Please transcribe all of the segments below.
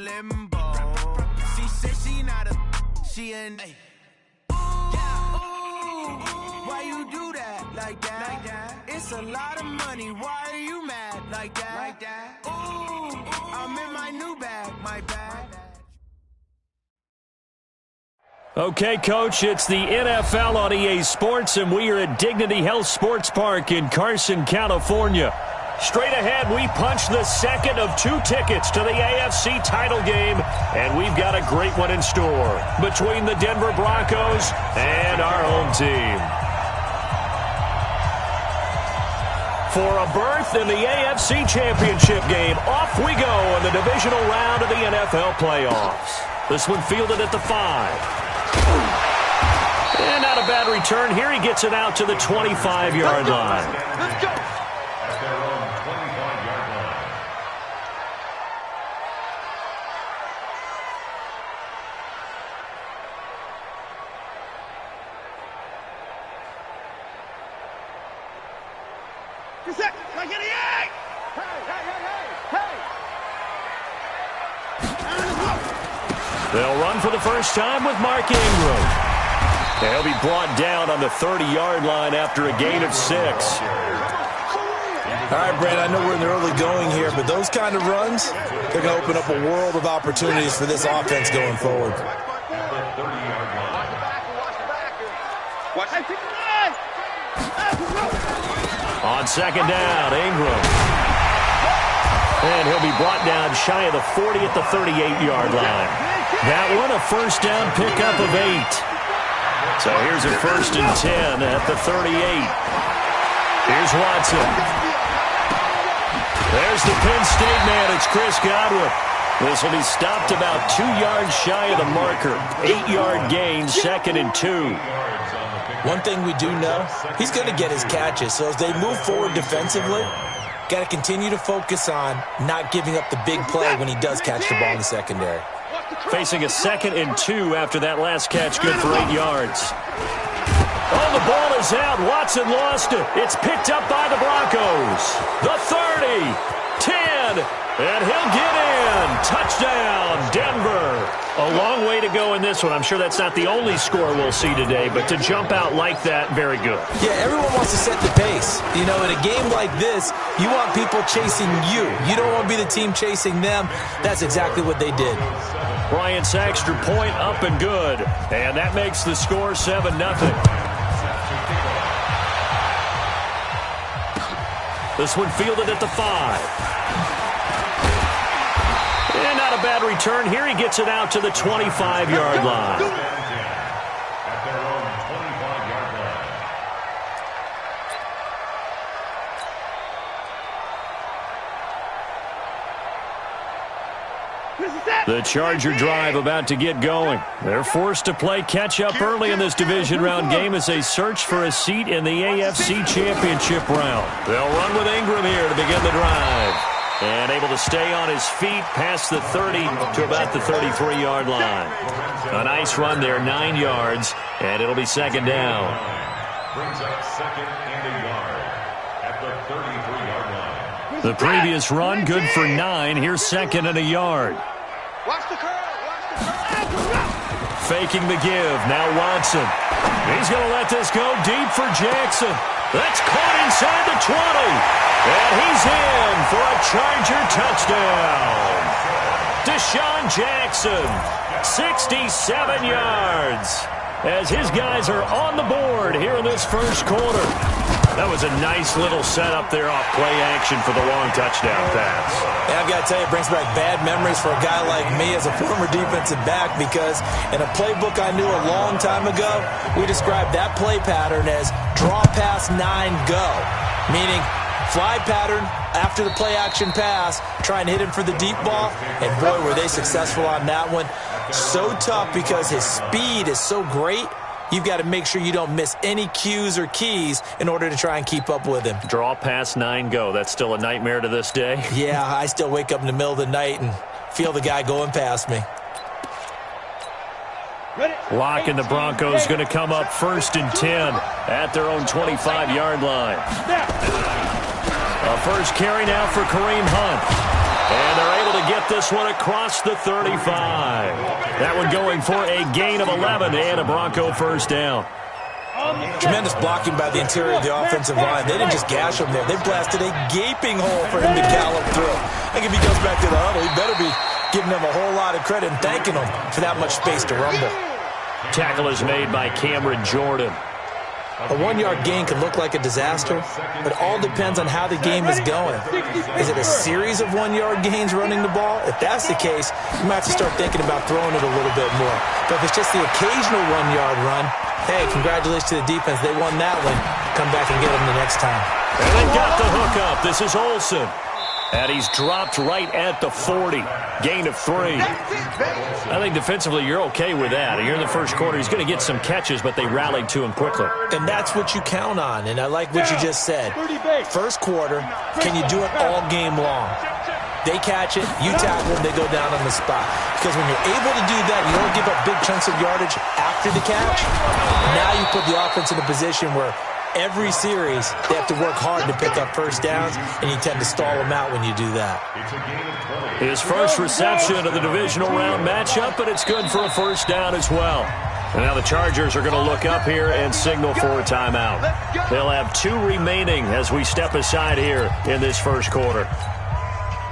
limbo. She said she not a, she in. Why you do that like that? It's a lot of money. Why are you mad like that? Ooh, I'm in my new bag, my bag. Okay, Coach, it's the NFL on EA Sports, and we are at Dignity Health Sports Park in Carson, California. Straight ahead, we punch the second of 2 tickets to the AFC title game, and we've got a great one in store between the Denver Broncos and our home team. For a berth in the AFC Championship game, off we go in the divisional round of the NFL playoffs. This one fielded at the 5. And not a bad return here. He gets it out to the 25-yard line. Let's go. They'll run for the first time with Mark Ingram. And he'll be brought down on the 30-yard line after a gain of 6. All right, Brad, I know we're in the early going here, but those kind of runs, they're going to open up a world of opportunities for this offense going forward. On second down, Ingram. And he'll be brought down shy of the 40 at the 38-yard line. That one, a first down pickup of 8. So here's a 1st and 10 at the 38. Here's Watson. There's the Penn State man. It's Chris Godwin. This will be stopped about 2 yards shy of the marker. 8-yard gain, 2nd and 2. One thing we do know, he's going to get his catches. So as they move forward defensively, got to continue to focus on not giving up the big play when he does catch the ball in the secondary. Facing a 2nd and 2 after that last catch, good for 8 yards. Oh, the ball is out. Watson lost it. It's picked up by the Broncos. The 30, 10, and he'll get in. Touchdown, Denver. A long way to go in this one. I'm sure that's not the only score we'll see today, but to jump out like that, very good. Yeah, everyone wants to set the pace. You know, in a game like this, you want people chasing you. You don't want to be the team chasing them. That's exactly what they did. Bryant's extra point up and good. And that makes the score 7-0. This one fielded at the 5. And not a bad return here. He gets it out to the 25-yard line. The Charger drive about to get going. They're forced to play catch-up early in this division round game as they search for a seat in the AFC Championship round. They'll run with Ingram here to begin the drive. And able to stay on his feet past the 30 to about the 33-yard line. A nice run there, 9 yards, and it'll be 2nd down. Brings up 2nd and a yard at the 33-yard line. The previous run, good for 9. Here's 2nd and a yard. Watch the curl. Faking the give. Now Watson. He's going to let this go deep for Jackson. That's caught inside the 20. And he's in for a Charger touchdown. Deshaun Jackson, 67 yards. As his guys are on the board here in this first quarter. That was a nice little setup there off play action for the long touchdown pass. Yeah, I've got to tell you, it brings back bad memories for a guy like me as a former defensive back because in a playbook I knew a long time ago, we described that play pattern as draw pass 9 go, meaning fly pattern after the play action pass, try and hit him for the deep ball, and boy, were they successful on that one. So tough because his speed is so great. You've got to make sure you don't miss any cues or keys in order to try and keep up with him. Draw pass 9 go. That's still a nightmare to this day. Yeah, I still wake up in the middle of the night and feel the guy going past me. Lock and the Broncos going to come up 1st and 10 at their own 25-yard line. A first carry now for Kareem Hunt. And they're able to get this one across the 35. That one going for a gain of 11 and a Bronco first down. Tremendous blocking by the interior of the offensive line. They didn't just gash him there. They blasted a gaping hole for him to gallop through. I think if he goes back to the huddle, he better be giving them a whole lot of credit and thanking them for that much space to rumble. Tackle is made by Cameron Jordan. A 1-yard gain can look like a disaster, but it all depends on how the game is going. Is it a series of 1-yard gains running the ball? If that's the case, you might have to start thinking about throwing it a little bit more. But if it's just the occasional 1-yard run, hey, congratulations to the defense. They won that one. Come back and get them the next time. And they got the hook up. This is Olsen. And he's dropped right at the 40. Gain of 3. I think defensively you're okay with that. Here in the first quarter, he's going to get some catches, but they rallied to him quickly. And that's what you count on, and I like what you just said. First quarter, can you do it all game long? They catch it, you tackle them, they go down on the spot. Because when you're able to do that, you don't give up big chunks of yardage after the catch. Now you put the offense in a position where every series, they have to work hard to pick up first downs, and you tend to stall them out when you do that. His first reception of the divisional round matchup, but it's good for a first down as well. And now the Chargers are going to look up here and signal for a timeout. They'll have 2 remaining as we step aside here in this first quarter.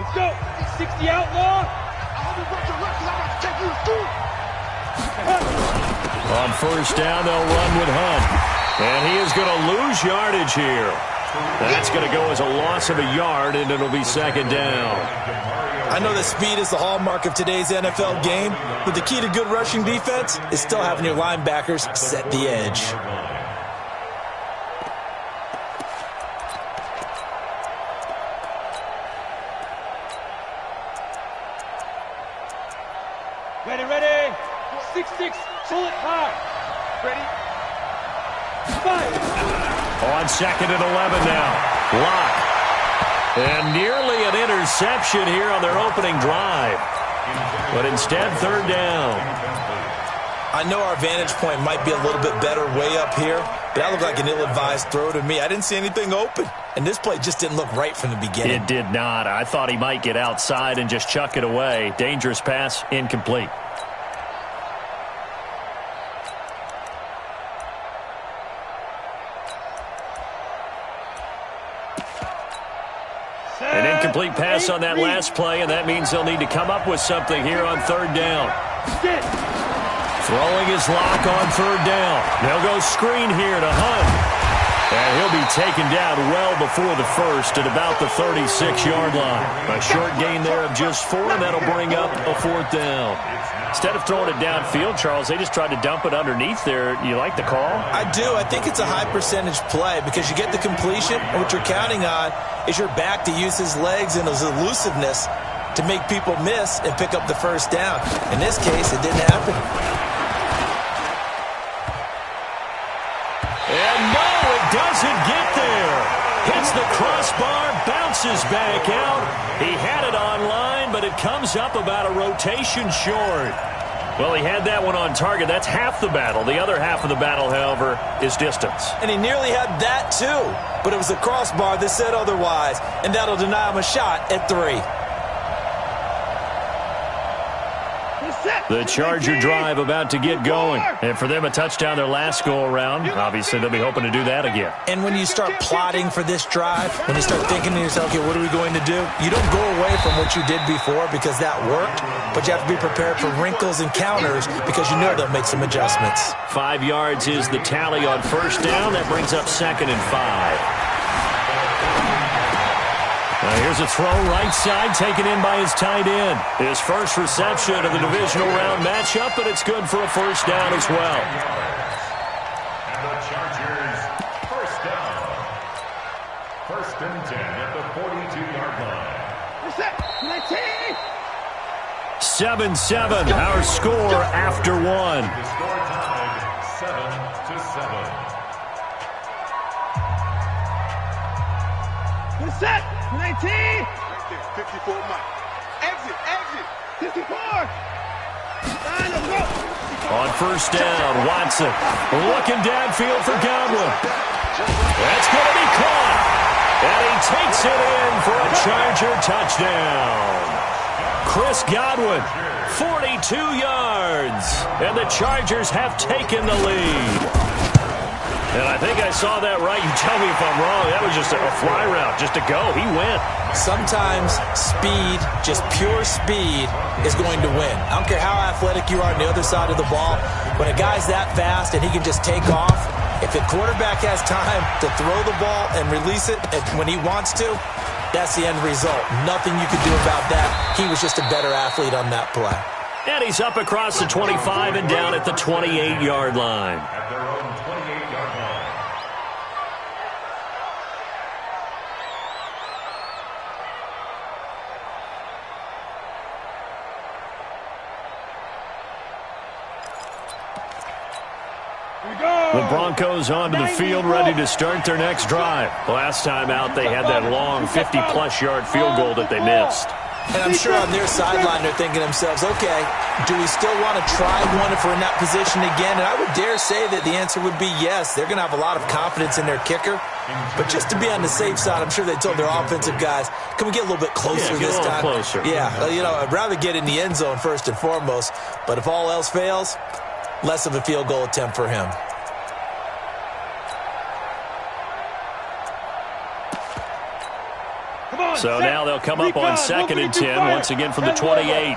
Let's go. 60 outlaw. On first down, they'll run with Hunt. And he is going to lose yardage here. That's going to go as a loss of a yard, and it'll be second down. I know that speed is the hallmark of today's NFL game, but the key to good rushing defense is still having your linebackers set the edge. Ready. 6-6. Pull it high. Ready. On second and 11 now. Lock. And nearly an interception here on their opening drive. But instead, third down. I know our vantage point might be a little bit better way up here, but that looked like an ill-advised throw to me. I didn't see anything open, and this play just didn't look right from the beginning. It did not. I thought he might get outside and just chuck it away. Dangerous pass, incomplete. An incomplete pass on that last play, and that means they'll need to come up with something here on third down. Throwing his lock on third down. They'll go screen here to Hunt. And he'll be taken down well before the first at about the 36-yard line. A short gain there of just 4, and that'll bring up a fourth down. Instead of throwing it downfield, Charles, they just tried to dump it underneath there. You like the call? I do. I think it's a high-percentage play because you get the completion, and what you're counting on is your back to use his legs and his elusiveness to make people miss and pick up the first down. In this case, it didn't happen. And no, it doesn't get there. Hits the crossbar, bounces back out. He had it on line, but it comes up about a rotation short. Well, he had that one on target. That's half the battle. The other half of the battle, however, is distance. And he nearly had that, too. But it was the crossbar that said otherwise, and that'll deny him a shot at 3. The Charger drive about to get going. And for them, a touchdown their last go-around. Obviously, they'll be hoping to do that again. And when you start plotting for this drive, when you start thinking to yourself, okay, what are we going to do? You don't go away from what you did before because that worked, but you have to be prepared for wrinkles and counters because you know they'll make some adjustments. 5 yards is the tally on first down. That brings up second and 5. Here's a throw right side taken in by his tight end. His first reception of the divisional round matchup, but it's good for a first down as well. And the Chargers, first down. First and 10 at the 42-yard line. 7-7, our score after 1. The score tied 7-7. Good set. 19. Right there, 54 Mike. Exit. 54. Let's go. On first down, Watson looking downfield for Godwin. That's going to be caught. And he takes it in for a Charger touchdown. Chris Godwin, 42 yards. And the Chargers have taken the lead. And I think I saw that right. You tell me if I'm wrong. That was just a fly route, just to go. He went. Sometimes speed, just pure speed, is going to win. I don't care how athletic you are on the other side of the ball. When a guy's that fast and he can just take off, if the quarterback has time to throw the ball and release it when he wants to, that's the end result. Nothing you can do about that. He was just a better athlete on that play. And he's up across the 25 and down at the 28-yard line. At their own 28-yard line. The Broncos onto the field, ready to start their next drive. Last time out, they had that long 50-plus yard field goal that they missed. And I'm sure on their sideline they're thinking to themselves, okay, do we still want to try one if we're in that position again? And I would dare say that the answer would be yes. They're going to have a lot of confidence in their kicker. But just to be on the safe side, I'm sure they told their offensive guys, can we get a little bit closer this time? Closer. Yeah, I'd rather get in the end zone first and foremost. But if all else fails, less of a field goal attempt for him. So now they'll come up on 2nd and 10, once again from the 28.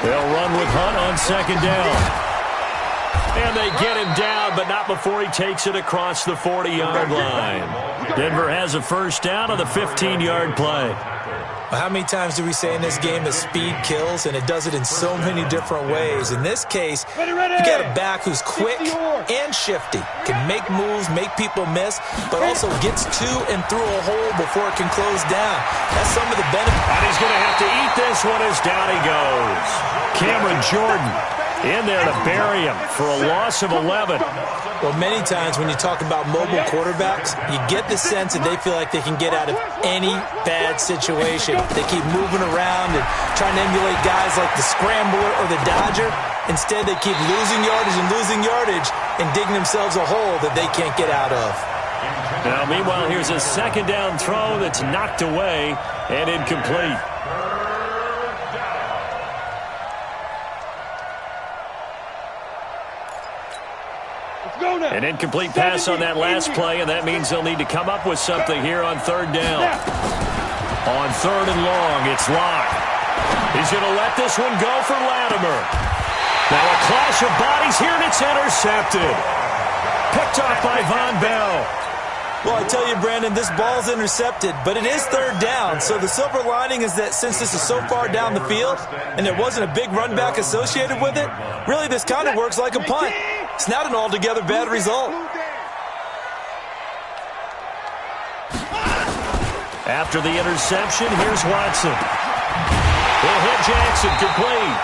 They'll run with Hunt on 2nd down. And they get him down, but not before he takes it across the 40-yard line. Denver has a first down on the 15-yard play. How many times do we say in this game that speed kills, and it does it in so many different ways? In this case, you got a back who's quick and shifty, can make moves, make people miss, but also gets to and through a hole before it can close down. That's some of the benefit. And he's going to have to eat this one as down he goes. Cameron Jordan in there to bury him for a loss of 11. Well, many times when you talk about mobile quarterbacks, you get the sense that they feel like they can get out of any bad situation. They keep moving around and trying to emulate guys like the Scrambler or the Dodger. Instead, they keep losing yardage and digging themselves a hole that they can't get out of. Now, meanwhile, here's a 2nd down throw that's knocked away and incomplete. An incomplete pass on that last play, and that means they'll need to come up with something here on 3rd down. On 3rd and long, it's Locke. He's going to let this one go for Latimer. Now a clash of bodies here, and it's intercepted. Picked off by Von Bell. Well, I tell you, Brandon, this ball's intercepted, but it is 3rd down. So the silver lining is that since this is so far down the field and there wasn't a big run back associated with it, really this kind of works like a punt. It's not an altogether bad result. After the interception, here's Watson. He'll hit Jackson complete.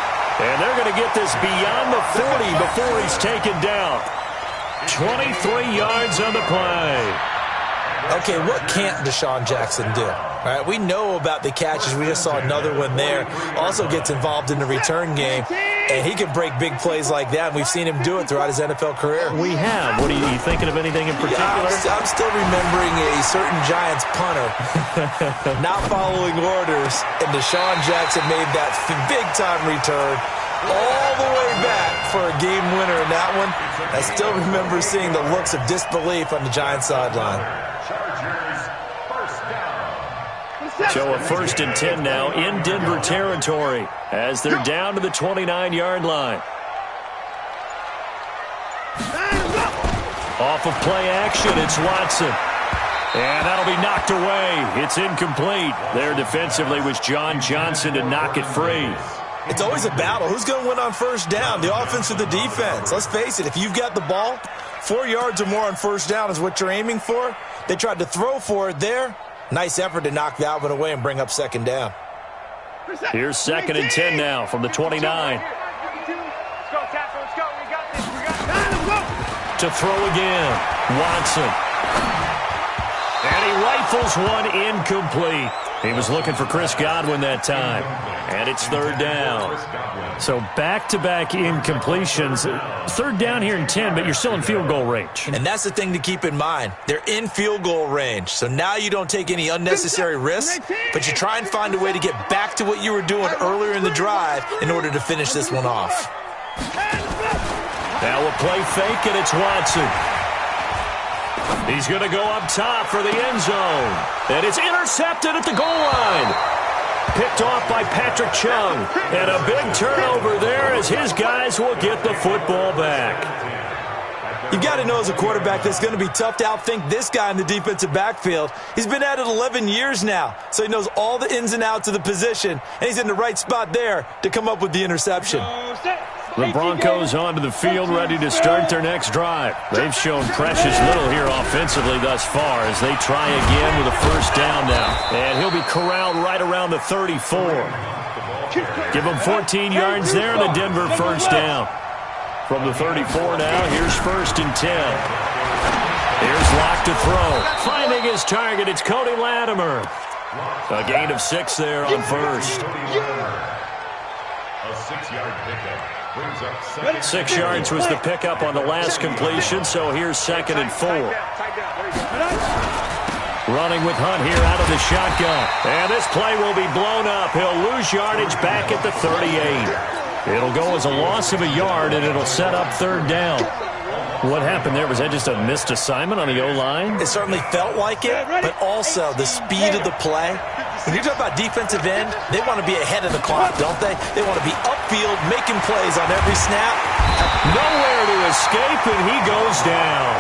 And they're going to get this beyond the 40 before he's taken down. 23 yards on the play. Okay, what can't Deshaun Jackson do? All right, we know about the catches. We just saw another one there. Also gets involved in the return game, and he can break big plays like that, and we've seen him do it throughout his NFL career. We have. What are you thinking of anything in particular? Yeah, I'm still remembering a certain Giants punter not following orders, and Deshaun Jackson made that big-time return all the way back for a game winner in that one. I still remember seeing the looks of disbelief on the Giants sideline. So a 1st and 10 now in Denver territory as they're down to the 29-yard line. Off of play action, it's Watson. And that'll be knocked away. It's incomplete. There defensively was John Johnson to knock it free. It's always a battle. Who's going to win on 1st down, the offense or the defense? Let's face it, if you've got the ball, 4 yards or more on 1st down is what you're aiming for. They tried to throw for it there. Nice effort to knock that one away and bring up 2nd down. Here's 2nd and 10 now from the 29. To throw again, Watson. And And he rifles one incomplete. He was looking for Chris Godwin that time. And it's third down. So back-to-back incompletions. Third down here in 10, but you're still in field goal range. And that's the thing to keep in mind. They're in field goal range. So now you don't take any unnecessary risks, but you try and find a way to get back to what you were doing earlier in the drive in order to finish this one off. Now a play fake, and it's Watson. He's going to go up top for the end zone. And it's intercepted at the goal line. Picked off by Patrick Chung. And a big turnover there as his guys will get the football back. You've got to know as a quarterback that it's going to be tough to outthink this guy in the defensive backfield. He's been at it 11 years now, so he knows all the ins and outs of the position, and he's in the right spot there to come up with the interception. The Broncos onto the field, ready to start their next drive. They've shown precious little here offensively thus far as they try again with a first down now. And he'll be corralled right around the 34. Give him 14 yards there and a Denver first down. From the 34 now, here's first and 10. Here's Locke to throw. Finding his target, it's Cody Latimer. A gain of 6 there on first. A 6-yard pickup. 6 yards was the pickup on the last completion, so here's second and 4. Running with Hunt here out of the shotgun. And this play will be blown up. He'll lose yardage back at the 38. It'll go as a loss of a yard, and it'll set up third down. What happened there? Was that just a missed assignment on the O-line? It certainly felt like it, but also the speed of the play. When you talk about defensive end, they want to be ahead of the clock, don't they? They want to be upfield, making plays on every snap. Nowhere to escape, and he goes down.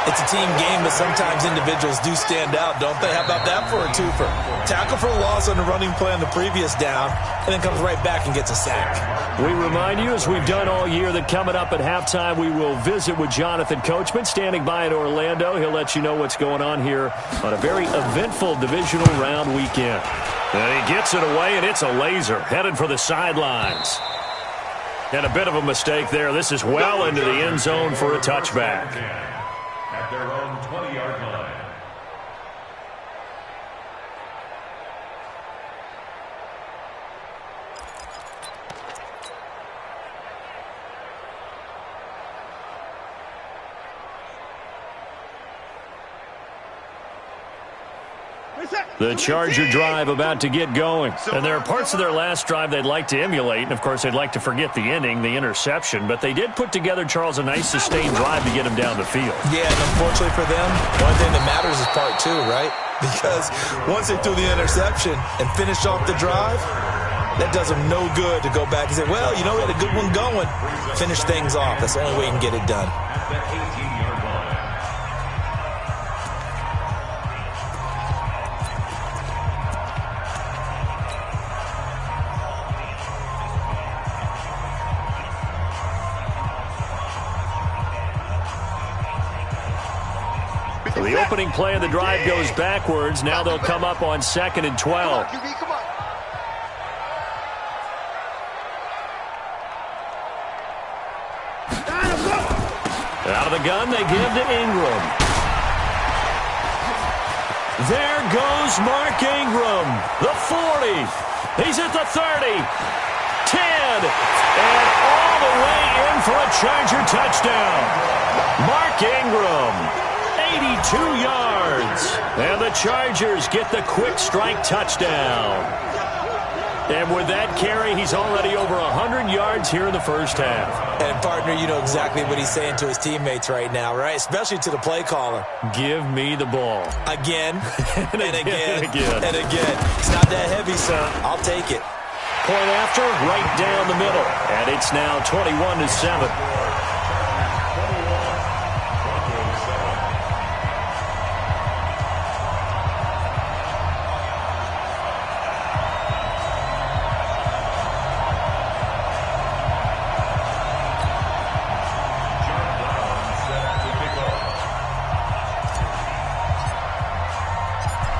It's a team game, but sometimes individuals do stand out, don't they? How about that for a twofer? Tackle for a loss on the running play on the previous down, and then comes right back and gets a sack. We remind you, as we've done all year, that coming up at halftime, we will visit with Jonathan Coachman, standing by in Orlando. He'll let you know what's going on here on a very eventful divisional round weekend. And he gets it away, and it's a laser, headed for the sidelines. And a bit of a mistake there. This is well into the end zone for a touchback. At their own 20-yard line. The Charger drive about to get going. And there are parts of their last drive they'd like to emulate. And, of course, they'd like to forget the inning, the interception. But they did put together, Charles, a nice sustained drive to get him down the field. Yeah, and unfortunately for them, one thing that matters is part 2, right? Because once they threw the interception and finished off the drive, that does them no good to go back and say, well, you know, we had a good one going. Finish things off. That's the only way you can get it done. At the 18-yard line. The opening play of the drive goes backwards. Now they'll come up on second and 12. Out of the gun, they give to Ingram. There goes Mark Ingram, the 40. He's at the 30, 10, and all the way in for a Charger touchdown. Mark Ingram. 82 yards. And the Chargers get the quick strike touchdown. And with that carry, he's already over 100 yards here in the first half. And, partner, you know exactly what he's saying to his teammates right now, right? Especially to the play caller. Give me the ball. Again, and again, and again. and again. It's not that heavy, sir. I'll take it. Point after, right down the middle. And it's now 21-7.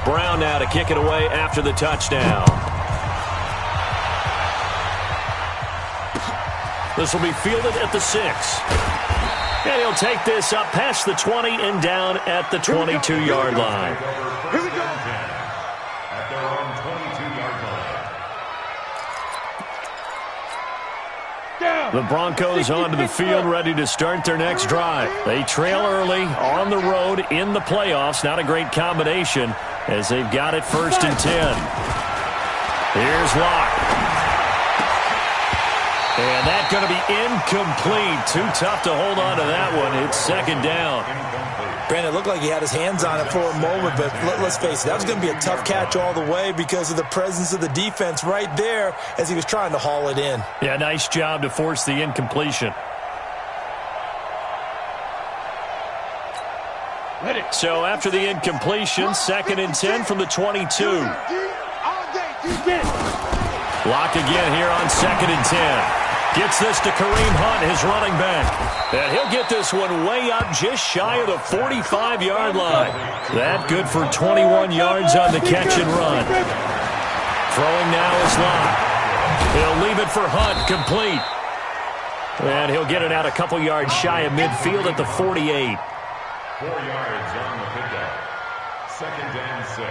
Brown now to kick it away after the touchdown. This will be fielded at the 6. And he'll take this up past the 20 and down at the 22-yard line. Here we go. At their own 22-yard line. The Broncos onto the field, ready to start their next drive. They trail early on the road in the playoffs. Not a great combination as they've got it 1st and 10. Here's Locke. And that's going to be incomplete. Too tough to hold on to that one. It's 2nd down. Brandon, it looked like he had his hands on it for a moment, but let's face it, that was going to be a tough catch all the way because of the presence of the defense right there as he was trying to haul it in. Yeah, nice job to force the incompletion. So after the incompletion, 2nd and 10 from the 22. Lock again here on 2nd and 10. Gets this to Kareem Hunt, his running back. And he'll get this one way up just shy of the 45-yard line. That good for 21 yards on the catch and run. Throwing now is Locke. He'll leave it for Hunt, complete. And he'll get it out a couple yards shy of midfield at the 48. 4 yards on the pickup. 2nd and 6.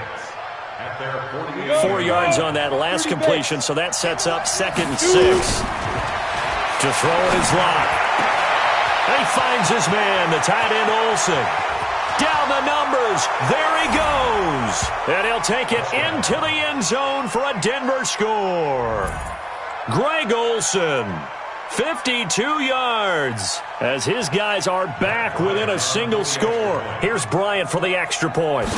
At their 4 yards on that last completion, so that sets up 2nd and 6. To throw it is Locke. He finds his man, the tight end Olsen. Down the numbers. There he goes. And he'll take it into the end zone for a Denver score. Greg Olsen, 52 yards, as his guys are back within a single score. Here's Bryant for the extra point.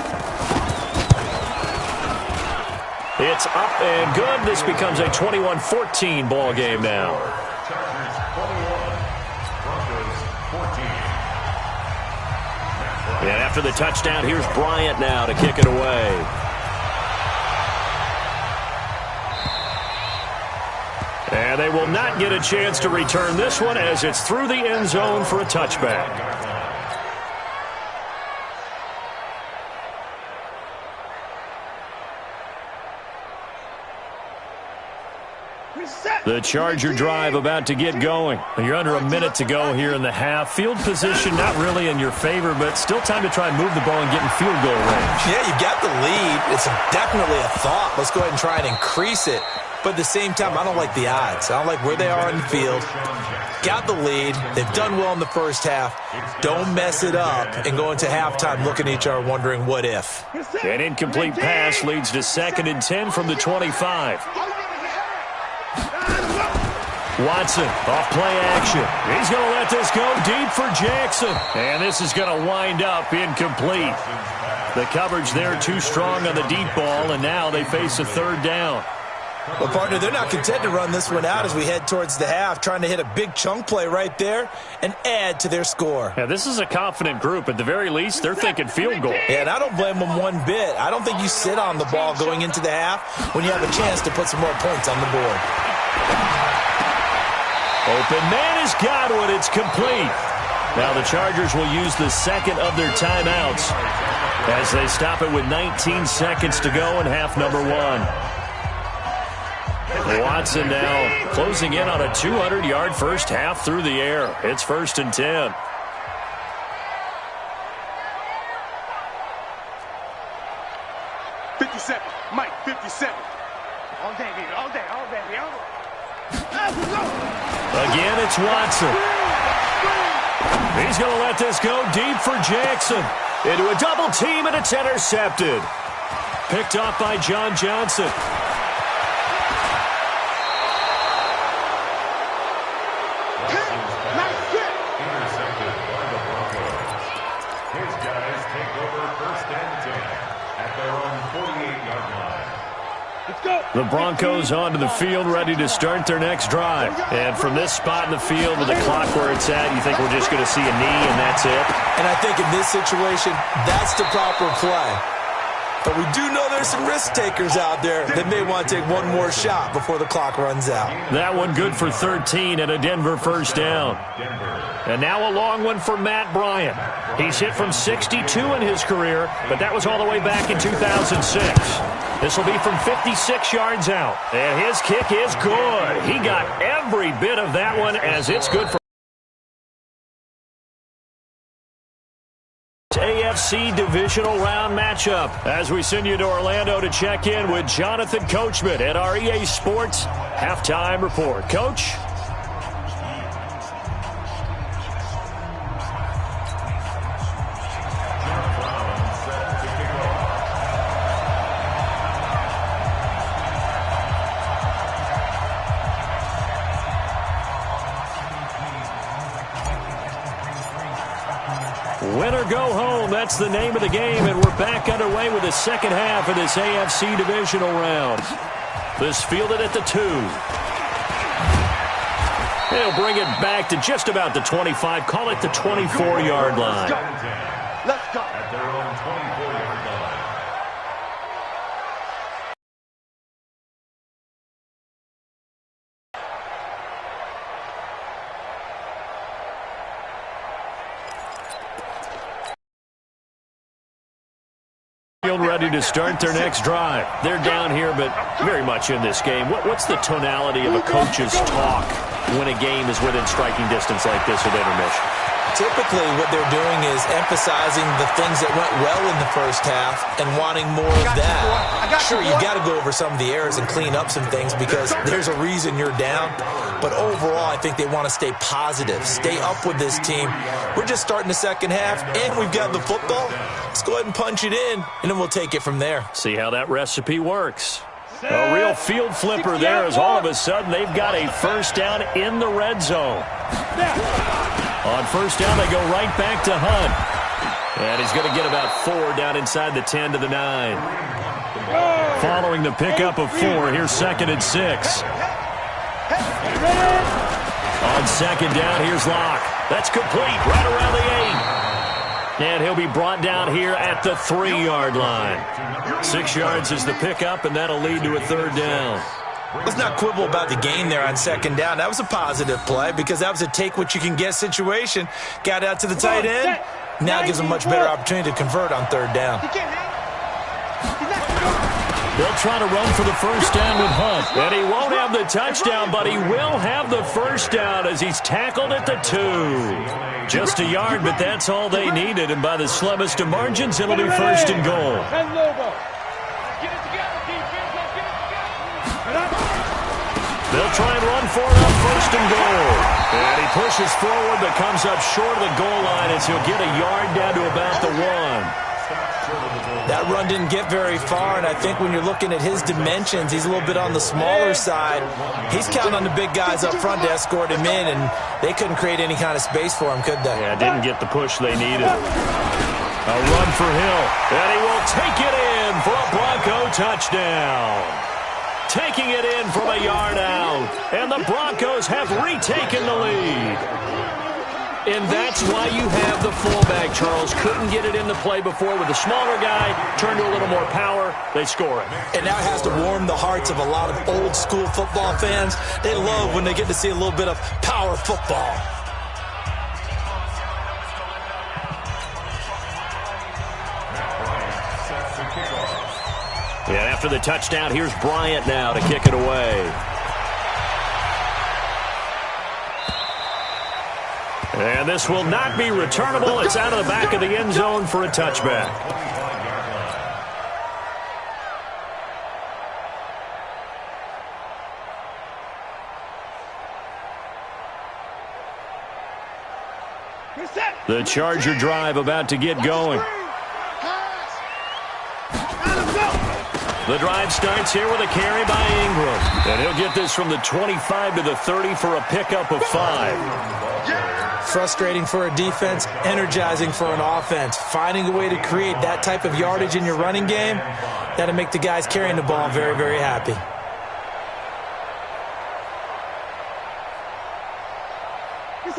It's up and good. This becomes a 21-14 ball game now. Chargers 21, Broncos 14. And after the touchdown, here's Bryant now to kick it away. And they will not get a chance to return this one as it's through the end zone for a touchback. The Charger drive about to get going. You're under a minute to go here in the half. Field position not really in your favor, but still time to try and move the ball and get in field goal range. Yeah, you've got the lead. It's definitely a thought. Let's go ahead and try and increase it. But at the same time, I don't like the odds. I don't like where they are on the field. Got the lead. They've done well in the first half. Don't mess it up and go into halftime looking at each other wondering what if. An incomplete pass leads to 2nd and 10 from the 25. Watson, off play action. He's going to let this go deep for Jackson. And this is going to wind up incomplete. The coverage there too strong on the deep ball, and now they face a 3rd down. Well, partner, they're not content to run this one out as we head towards the half, trying to hit a big chunk play right there and add to their score. Yeah, this is a confident group. At the very least, they're thinking field goal. Yeah, and I don't blame them one bit. I don't think you sit on the ball going into the half when you have a chance to put some more points on the board. Open man is Godwin. It's complete. Now the Chargers will use the 2nd of their timeouts as they stop it with 19 seconds to go in half number 1. Watson now closing in on a 200-yard first half through the air. It's 1st and 10. Mike, 57. All day, baby, all day, all day, all day. Again, it's Watson. He's going to let this go deep for Jackson. Into a double team, and it's intercepted. Picked off by John Johnson. Intercepted by the Broncos. His guys take over 1st and 10 at their own 48-yard line. Let's go. The Broncos onto the field, ready to start their next drive. And from this spot in the field with the clock where it's at, you think we're just going to see a knee and that's it? And I think in this situation, that's the proper play. But we do know there's some risk takers out there that may want to take one more shot before the clock runs out. That one good for 13 and a Denver 1st down. And now a long one for Matt Bryant. He's hit from 62 in his career, but that was all the way back in 2006. This will be from 56 yards out. And his kick is good. He got every bit of that one as it's good for AFC Divisional Round matchup as we send you to Orlando to check in with Jonathan Coachman at our EA Sports Halftime Report. Coach? Win or go home, that's the name of the game, and we're back underway with the second half of this AFC Divisional Round. This fielded at the 2. They'll bring it back to just about the 25, call it the 24-yard line. Let's go. At their own 24-yard line. Ready to start their next drive. They're down here, but very much in this game. What's the tonality of a coach's talk when a game is within striking distance like this at intermission? Typically, what they're doing is emphasizing the things that went well in the first half and wanting more of that. Sure, you got to go over some of the errors and clean up some things because there's a reason you're down. But overall, I think they want to stay positive, stay up with this team. We're just starting the second half, and we've got the football. Let's go ahead and punch it in, and then we'll take it from there. See how that recipe works. A real field flipper there as all of a sudden they've got a first down in the red zone. On first down, they go right back to Hunt. And he's going to get about 4 down inside the 10 to the 9. Following the pickup of 4, here's 2nd and 6. On second down, here's Locke. That's complete right around the 8. And he'll be brought down here at the 3-yard line. 6 yards is the pickup, and that'll lead to a 3rd down. Let's not quibble about the gain there on second down. That was a positive play because that was a take-what-you-can-get situation. Got out to the tight end. Now gives them much better opportunity to convert on 3rd down. They'll try to run for the first down with Hunt. And he won't have the touchdown, but he will have the first down as he's tackled at the 2. Just a yard, but that's all they needed. And by the slimmest of margins, it'll be 1st and goal. They'll try and run for it on 1st and goal. And he pushes forward but comes up short of the goal line as he'll get a yard down to about the 1. That run didn't get very far, and I think when you're looking at his dimensions, he's a little bit on the smaller side. He's counting on the big guys up front to escort him in, and they couldn't create any kind of space for him, could they? Yeah, didn't get the push they needed. A run for Hill, and he will take it in for a Bronco touchdown. Taking it in from a yard out, and the Broncos have retaken the lead. And that's why you have the fullback, Charles. Couldn't get it into play before with the smaller guy. Turned to a little more power. They score it. And that has to warm the hearts of a lot of old-school football fans. They love when they get to see a little bit of power football. And after the touchdown, here's Bryant now to kick it away. And this will not be returnable. It's out of the back of the end zone for a touchback. The Charger drive about to get going. The drive starts here with a carry by Ingram. And he'll get this from the 25 to the 30 for a pickup of 5. Frustrating for a defense, energizing for an offense. Finding a way to create that type of yardage in your running game, that'll make the guys carrying the ball very, very happy.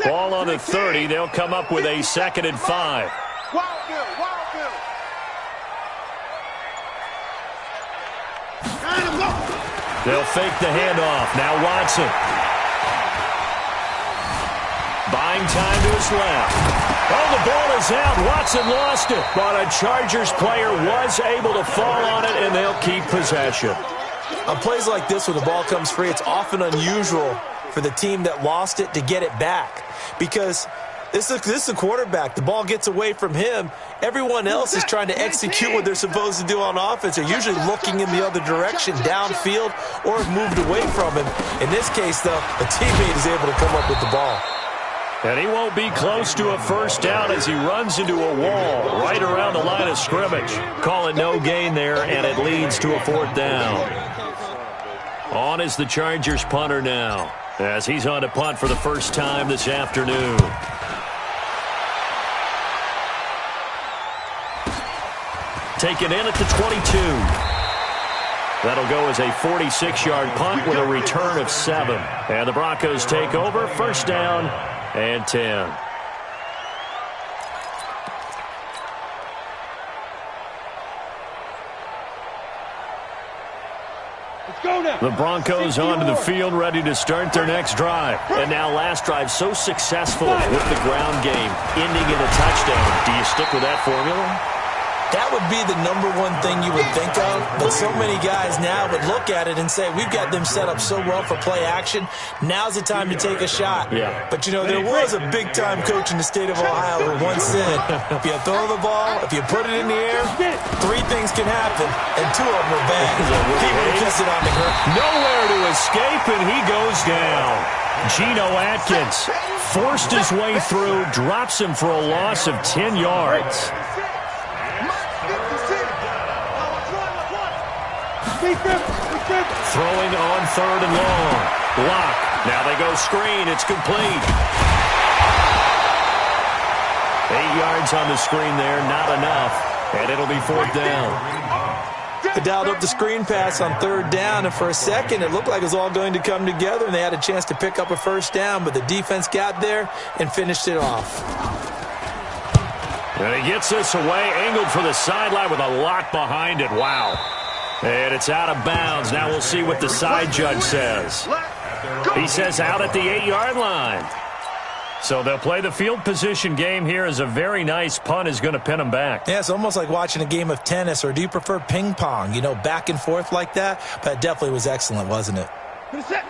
Ball on the 30. They'll come up with a 2nd and 5. They'll fake the handoff. Now Watson. Buying time to his left. Oh, the ball is out. Watson lost it. But a Chargers player was able to fall on it, and they'll keep possession. On plays like this where the ball comes free, it's often unusual for the team that lost it to get it back. Because This is a quarterback. The ball gets away from him. Everyone else is trying to execute what they're supposed to do on offense. They're usually looking in the other direction, downfield, or have moved away from him. In this case, though, a teammate is able to come up with the ball. And he won't be close to a first down as he runs into a wall right around the line of scrimmage. Call it no gain there, and it leads to a fourth down. On is the Chargers punter now, as he's on to punt for the first time this afternoon. Taken in at the 22. That'll go as a 46-yard punt with a return of 7. And the Broncos take over, first down and 10. The Broncos onto the field, ready to start their next drive. And now last drive so successful with the ground game, ending in a touchdown. Do you stick with that formula? That would be the number one thing you would think of, but so many guys now would look at it and say, we've got them set up so well for play action, now's the time to take a shot. Yeah. But, you know, there was a big-time coach in the state of Ohio who once said, if you throw the ball, if you put it in the air, 3 things can happen, and 2 of them are bad. He would have kissed it on the ground. Nowhere to escape, and he goes down. Geno Atkins forced his way through, drops him for a loss of 10 yards. Throwing on 3rd and long. Block. Now they go screen. It's complete. 8 yards on the screen there. Not enough. And it'll be 4th down. They dialed up the screen pass on 3rd down, and for a second it looked like it was all going to come together, and they had a chance to pick up a first down, but the defense got there and finished it off. And he gets this away, angled for the sideline with a lot behind it. Wow. And it's out of bounds. Now we'll see what the side judge says. He says out at the 8-yard line. So they'll play the field position game here as a very nice punt is going to pin them back. Yeah, it's almost like watching a game of tennis, or do you prefer ping pong? You know, back and forth like that? But it definitely was excellent, wasn't it?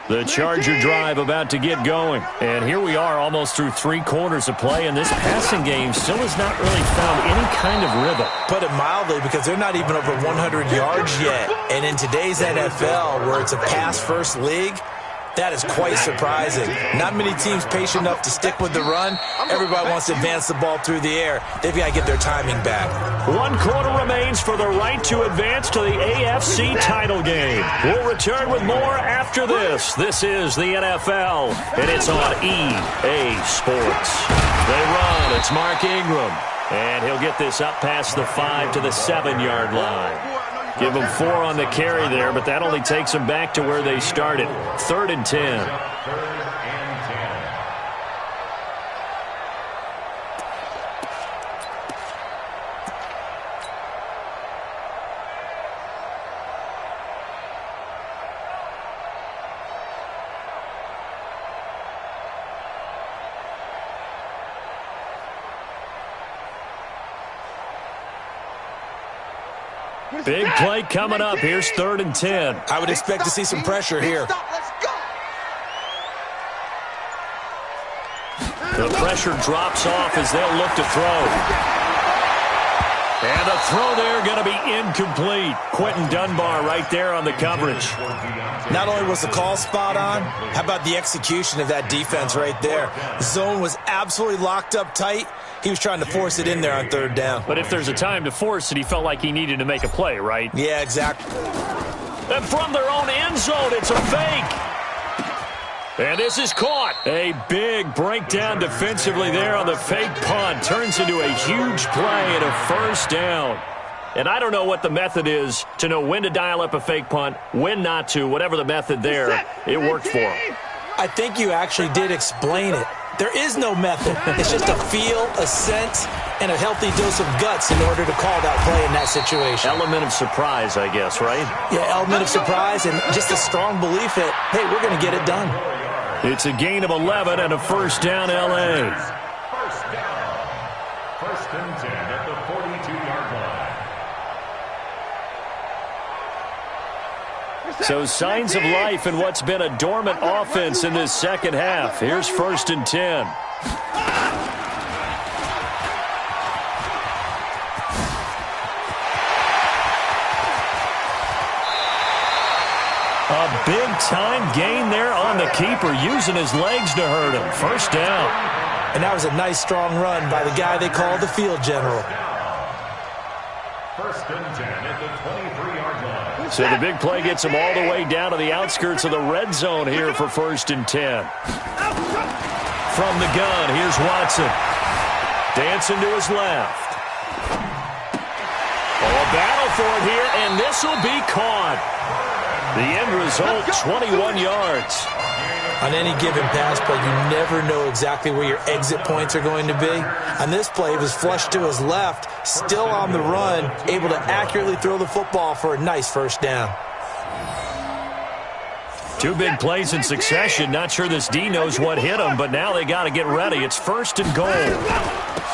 The Charger drive about to get going. And here we are almost through 3 quarters of play, and this passing game still has not really found any kind of rhythm. Put it mildly, because they're not even over 100 yards yet. And in today's NFL, where it's a pass-first league, that is quite surprising. Not many teams patient enough to stick with the run. Everybody wants to advance the ball through the air. They've got to get their timing back. 1 quarter remains for the right to advance to the AFC title game. We'll return with more after this. This is the NFL, and it's on EA Sports. They run. It's Mark Ingram, and he'll get this up past the 5 to the 7-yard line. Give them 4 on the carry there, but that only takes them back to where they started. 3rd and 10. Big play coming up. Here's 3rd and 10. I would expect to see some pressure here. The pressure drops off as they'll look to throw. And the throw there going to be incomplete. Quentin Dunbar right there on the coverage. Not only was the call spot on, how about the execution of that defense right there? The zone was absolutely locked up tight. He was trying to force it in there on 3rd down. But if there's a time to force it, he felt like he needed to make a play, right? Yeah, exactly. And from their own end zone, it's a fake. And this is caught. A big breakdown defensively there on the fake punt. Turns into a huge play and a first down. And I don't know what the method is to know when to dial up a fake punt, when not to, whatever the method there. It worked for him. I think you actually did explain it. There is no method. It's just a feel, a sense, and a healthy dose of guts in order to call that play in that situation. Element of surprise, I guess, right? Yeah, element of surprise and just a strong belief that, hey, we're going to get it done. It's a gain of 11 and a first down, L.A. First down. 1st and 10 at the 42-yard line. So signs of life in what's been a dormant offense in this second half. Here's 1st and 10. big-time gain there on the keeper, using his legs to hurt him. First down. And that was a nice, strong run by the guy they call the field general. First and 10 at the 23-yard line. So the big play gets him all the way down to the outskirts of the red zone here for first and 10. From the gun, here's Watson. Dancing to his left. Oh, a battle for it here, and this will be caught. The end result, 21 yards. On any given pass play, you never know exactly where your exit points are going to be. On this play, it was flushed to his left, still on the run, able to accurately throw the football for a nice first down. Two big plays in succession. Not sure this D knows what hit him, but now they got to get ready. It's first and goal.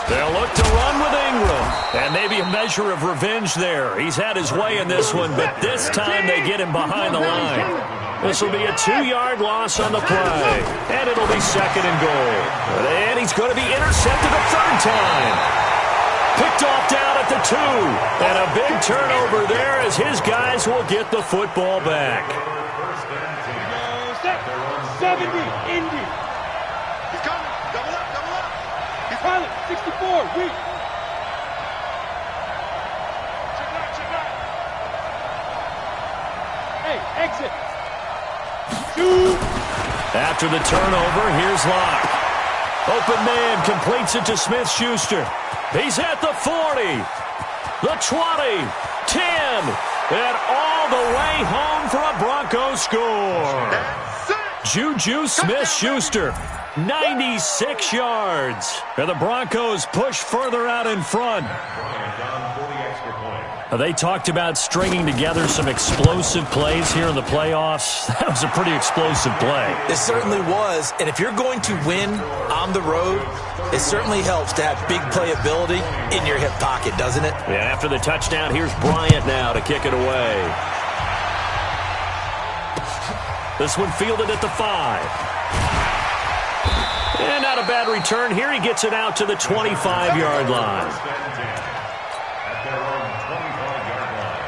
They'll look to run with Ingram, and maybe a measure of revenge there. He's had his way in this one, but this time they get him behind the line. This will be a 2-yard loss on the play, and it'll be second and goal. And he's going to be intercepted a third time. Picked off down at the 2, and a big turnover there as his guys will get the football back. 70, Indy. He's coming. Double up, double up. He's Pilot, 64, weak. check out. Hey, exit. Shoot. After the turnover, here's Locke. Open man completes it to Smith-Schuster. He's at the 40, the 20, 10, and all the way home for a Broncos score. Juju Smith-Schuster, 96 yards. And the Broncos push further out in front. They talked about stringing together some explosive plays here in the playoffs. That was a pretty explosive play. It certainly was, and if you're going to win on the road, it certainly helps to have big playability in your hip pocket, doesn't it? Yeah, after the touchdown, here's Bryant now to kick it away. This one fielded at the 5. And not a bad return here. He gets it out to the 25-yard line. At their own 25-yard line.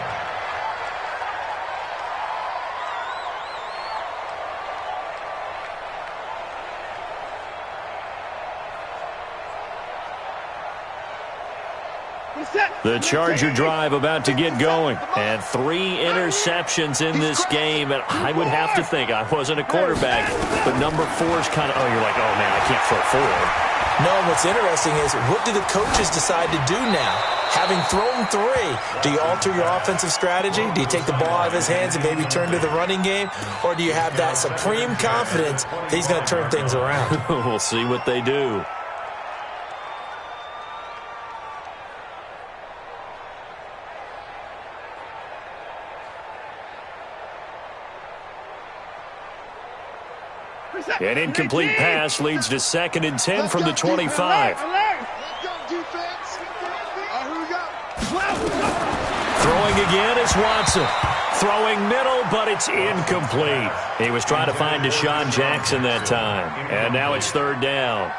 The Charger drive about to get going. And 3 interceptions in this game. And I would have to think, I wasn't a quarterback, but number 4 is kind of, oh, you're like, oh, man, I can't throw 4. No, and what's interesting is, what do the coaches decide to do now? Having thrown 3, do you alter your offensive strategy? Do you take the ball out of his hands and maybe turn to the running game? Or do you have that supreme confidence that he's going to turn things around? We'll see what they do. An incomplete pass leads to 2nd and 10 from the 25. Throwing again is Watson. Throwing middle, but it's incomplete. He was trying to find Deshaun Jackson that time. And now it's 3rd down.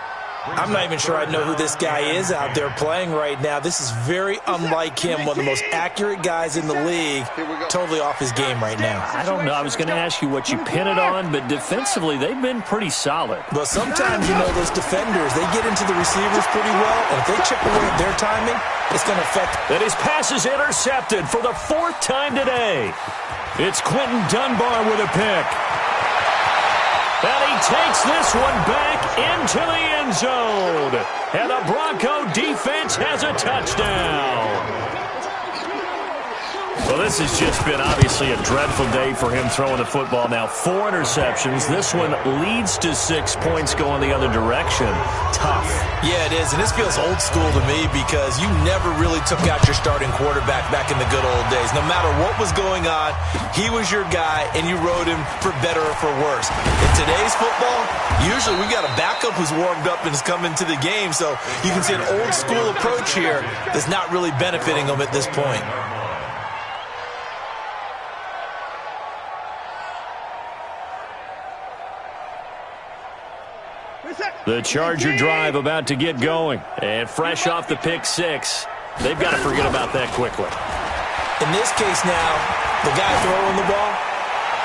I'm not even sure I know who this guy is out there playing right now. This is very unlike him, one of the most accurate guys in the league, totally off his game right now. I don't know. I was going to ask you what you pin it on, but defensively, they've been pretty solid. But sometimes, you know, those defenders, they get into the receivers pretty well, and if they chip away at their timing, it's going to affect. And his pass is intercepted for the 4th time today. It's Quentin Dunbar with a pick. And he takes this one back into the end zone. And the Bronco defense has a touchdown. Well, this has just been obviously a dreadful day for him throwing the football. Now 4 interceptions. This one leads to 6 points going the other direction. Tough. Yeah, it is. And this feels old school to me because you never really took out your starting quarterback back in the good old days. No matter what was going on, he was your guy, and you rode him for better or for worse. In today's football, usually we got a backup who's warmed up and is coming to the game. So you can see an old school approach here that's not really benefiting them at this point. The Charger drive about to get going. And fresh off the pick 6, they've got to forget about that quickly. In this case now, the guy throwing the ball,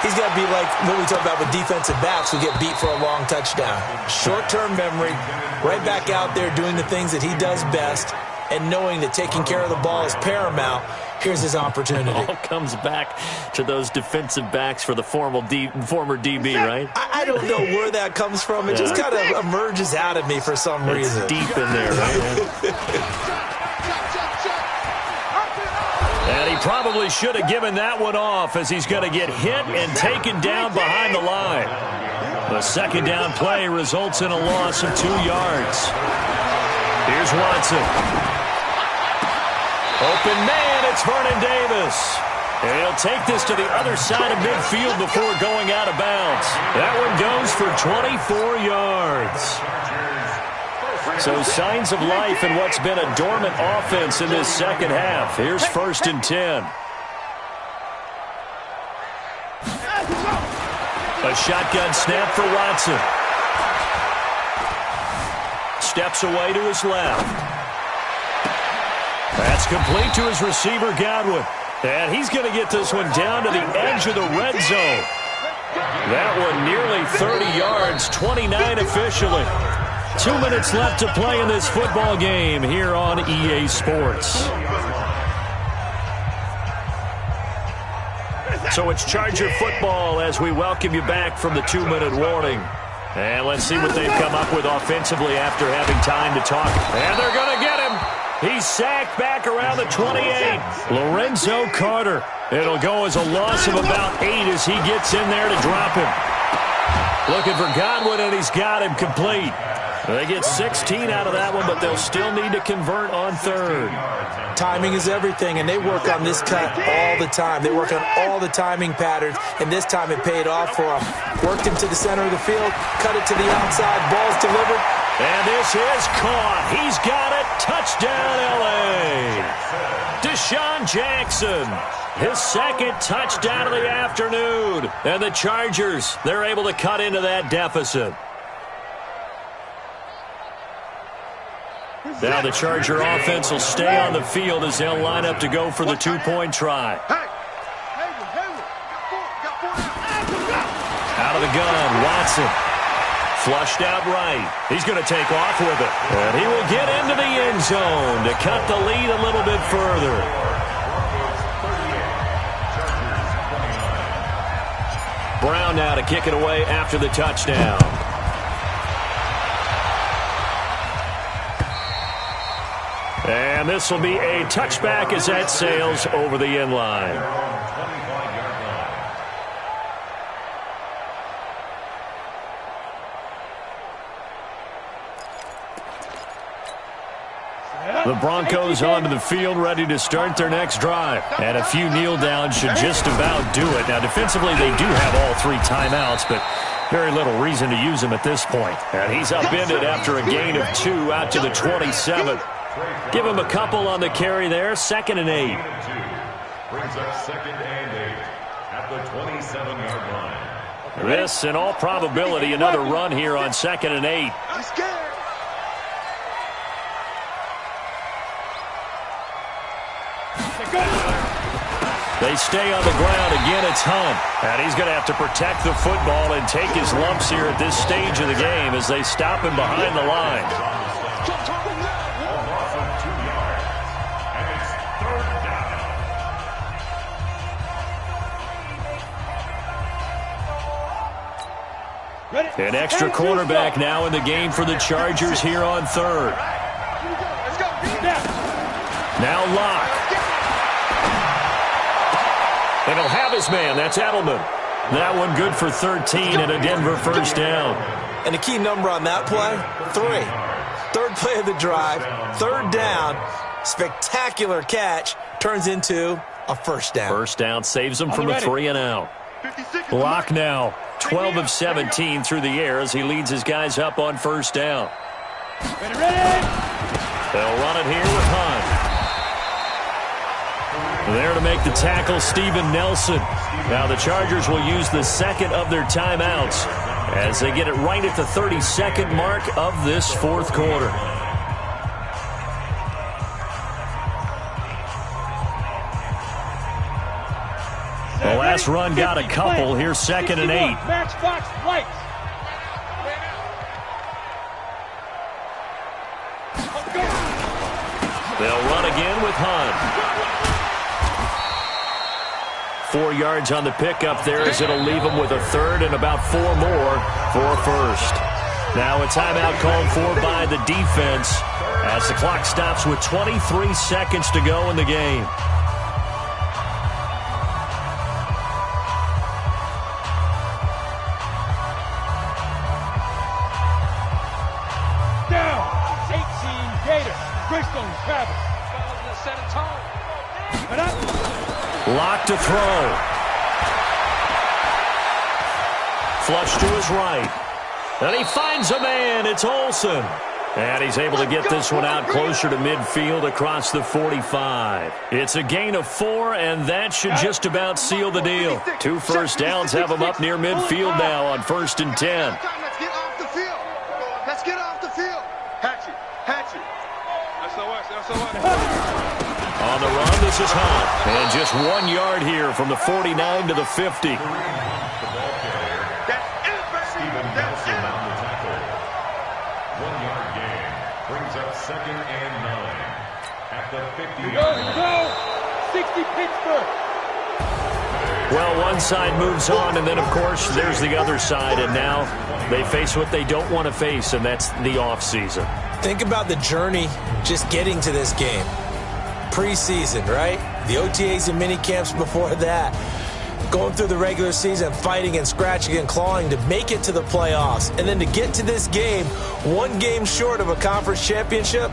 He's got to be like what we talk about with defensive backs who get beat for a long touchdown. Short-term memory, right back out there doing the things that he does best, and knowing that taking care of the ball is paramount. Here's his opportunity. It all comes back to those defensive backs for the former DB, right? I don't know where that comes from. It just kind of emerges out of me for some reason. It's deep in there, right? And he probably should have given that one off, as he's going to get hit and taken down behind the line. The second down play results in a loss of 2 yards. Here's Watson. Open man, it's Vernon Davis. And he'll take this to the other side of midfield before going out of bounds. That one goes for 24 yards. So signs of life in what's been a dormant offense in this second half. Here's 1st and 10. A shotgun snap for Watson. Steps away to his left. That's complete to his receiver, Godwin. And he's going to get this one down to the edge of the red zone. That one nearly 30 yards, 29 officially. 2 minutes left to play in this football game here on EA Sports. So it's Charger football as we welcome you back from the 2-minute warning. And let's see what they've come up with offensively after having time to talk. And they're going to get him. He's sacked back around the 28. Lorenzo Carter. It'll go as a loss of about 8 as he gets in there to drop him. Looking for Godwin, and he's got him complete. They get 16 out of that one, but they'll still need to convert on 3rd. Timing is everything, and they work on this cut all the time. They work on all the timing patterns, and this time it paid off for them. Worked him to the center of the field, cut it to the outside, ball's delivered. And this is caught. He's got it. Touchdown, L.A. Deshaun Jackson, his second touchdown of the afternoon. And the Chargers, they're able to cut into that deficit. Now the Charger offense will stay on the field as they'll line up to go for the 2-point try. Out of the gun, Watson. Flushed out right. He's going to take off with it. And he will get into the end zone to cut the lead a little bit further. Brown now to kick it away after the touchdown. And this will be a touchback as that sails over the end line. The Broncos onto the field, ready to start their next drive. And a few kneel downs should just about do it. Now, defensively, they do have all 3 timeouts, but very little reason to use them at this point. And he's upended after a gain of 2 out to the 27. Give him a couple on the carry there. 2nd and 8. Brings up 2nd and 8 at the 27-yard line. This, in all probability, another run here on 2nd and 8. They stay on the ground. Again, it's Hunt. And he's going to have to protect the football and take his lumps here at this stage of the game as they stop him behind the line. An extra cornerback now in the game for the Chargers here on 3rd. Now Locke. And he'll have his man. That's Edelman. That one good for 13 and a Denver first down. And the key number on that play, 3. 3rd play of the drive, 3rd down, spectacular catch, turns into a first down. First down saves them from a 3 and out. Locke now 12 of 17 through the air as he leads his guys up on first down. They'll run it here with Hunt. There to make the tackle, Steven Nelson. Now the Chargers will use the 2nd of their timeouts as they get it right at the 32nd mark of this 4th quarter. The last run got a couple. Here's 2nd and 8. Matchbox lights. They'll run again with Hunt. 4 yards on the pickup there as it'll leave them with a third and about 4 more for a first. Now a timeout called for by the defense as the clock stops with 23 seconds to go in the game. Down. 18 Gators. Greystone Travis. Set a tone. And up. Lock to throw. Flush to his right. And he finds a man. It's Olsen. And he's able to get this one out closer to midfield across the 45. It's a gain of 4, and that should just about seal the deal. 2 first downs have him up near midfield now on 1st and 10. Let's get off the field. Let's get off the field. Hatchet. Hatchet. On the run, this is Hunt. And just 1 yard here from the 49 to the 50. Second and 9 at the 50. Go! 60 Pittsburgh. Well, one side moves on, and then, of course, there's the other side, and now they face what they don't want to face, and that's the offseason. Think about the journey just getting to this game. Preseason, right? The OTAs and mini camps before that. Going through the regular season, fighting and scratching and clawing to make it to the playoffs. And then to get to this game, 1 game short of a conference championship,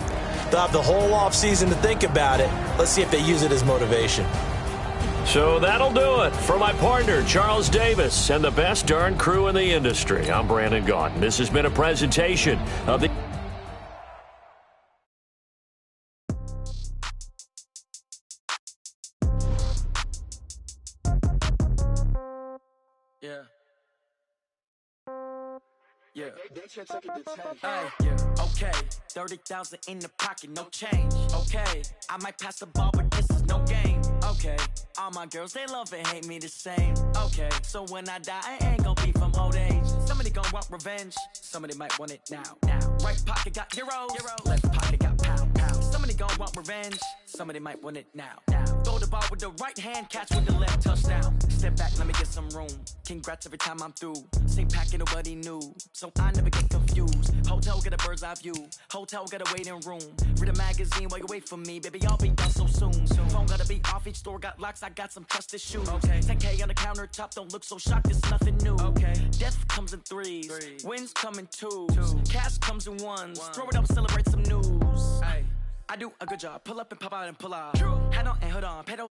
they'll have the whole offseason to think about it. Let's see if they use it as motivation. So that'll do it. For my partner, Charles Davis, and the best darn crew in the industry, I'm Brandon Gaudin. This has been a presentation of the... Okay, 30,000 in the pocket, no change. Okay, I might pass the ball, but this is no game. Okay, all my girls, they love and hate me the same. Okay, so when I die, I ain't gon' be from old age. Somebody gon' want revenge, somebody might want it now. Right pocket got heroes, left pocket got pound. Somebody gon' want revenge, somebody might want it now. Throw the ball with the right hand, catch with the left, touchdown. Step back, let me get some room. Congrats every time I'm through. Same packet, nobody knew, so I never get confused. Hotel get a bird's eye view. Hotel got a waiting room. Read a magazine while you wait for me, baby. I'll be done so soon. Phone gotta be off. Each store got locks. I got some trusted shoes. 10K on the countertop. Don't look so shocked. It's nothing new. Death comes in threes. Wins come in twos. Cash comes in ones. Throw it up, celebrate some news. I do a good job. Pull up and pop out and pull out. Head on and hood on. Pedal.